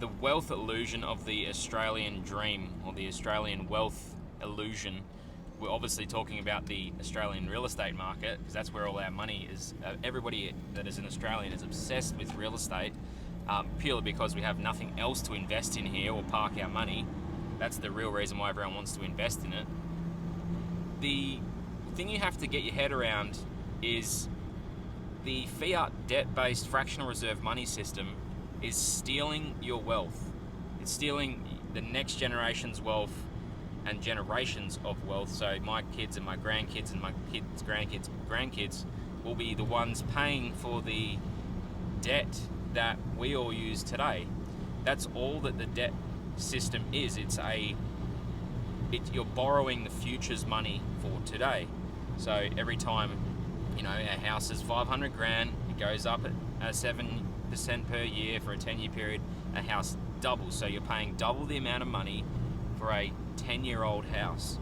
the wealth illusion of the Australian dream, or the Australian wealth illusion. We're obviously talking about the Australian real estate market, because that's where all our money is. Everybody that is an Australian is obsessed with real estate, purely because we have nothing else to invest in here or park our money. That's the real reason why everyone wants to invest in it. The thing you have to get your head around is the fiat debt-based fractional reserve money system is stealing your wealth. It's stealing the next generation's wealth and generations of wealth. So my kids and my grandkids and my kids' grandkids will be the ones paying for the debt that we all use today. That's all that the debt system is. You're borrowing the future's money for today. So every time, a house is 500 grand, it goes up at 7% per year for a 10-year period, a house doubles. So you're paying double the amount of money for a 10-year-old house.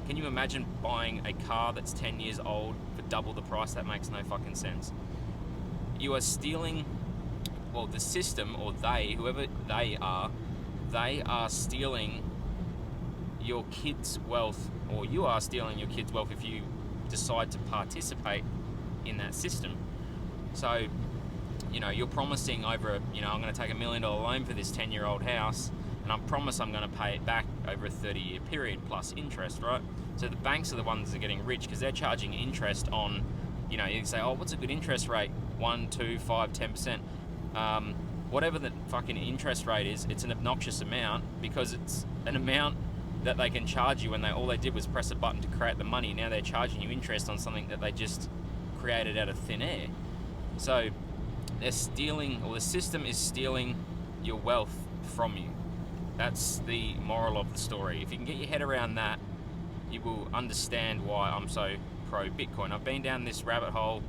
Can you imagine buying a car that's 10 years old for double the price? That makes no fucking sense. You are stealing, the system, or whoever they are stealing your kids' wealth, or you are stealing your kids' wealth if you decide to participate in that system. So, you're promising I'm going to take $1 million loan for this 10-year-old house, and I promise I'm going to pay it back over a 30-year period plus interest, right? So the banks are the ones that are getting rich because they're charging interest on, you can say, what's a good interest rate? 1, 2, 5, 10%. Whatever the fucking interest rate is, it's an obnoxious amount because it's an amount that they can charge you when all they did was press a button to create the money. Now they're charging you interest on something that they just created out of thin air. So they're stealing, or the system is stealing your wealth from you. That's the moral of the story. If you can get your head around that, you will understand why I'm so pro Bitcoin. I've been down this rabbit hole.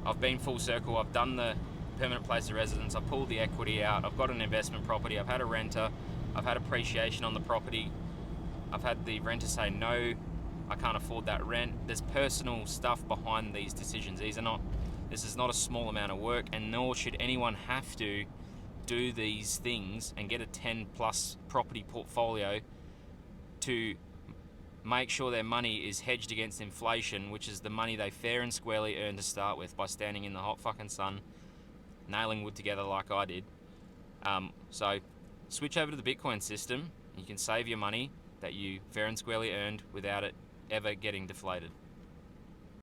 I've been full circle. I've done the permanent place of residence. I've pulled the equity out. I've got an investment property. I've had a renter. I've had appreciation on the property. I've had the renter say, no, I can't afford that rent. There's personal stuff behind these decisions. This is not a small amount of work, and nor should anyone have to do these things and get a 10 plus property portfolio to make sure their money is hedged against inflation, which is the money they fair and squarely earned to start with by standing in the hot fucking sun, nailing wood together like I did. So switch over to the Bitcoin system. You can save your money that you fair and squarely earned without it ever getting deflated.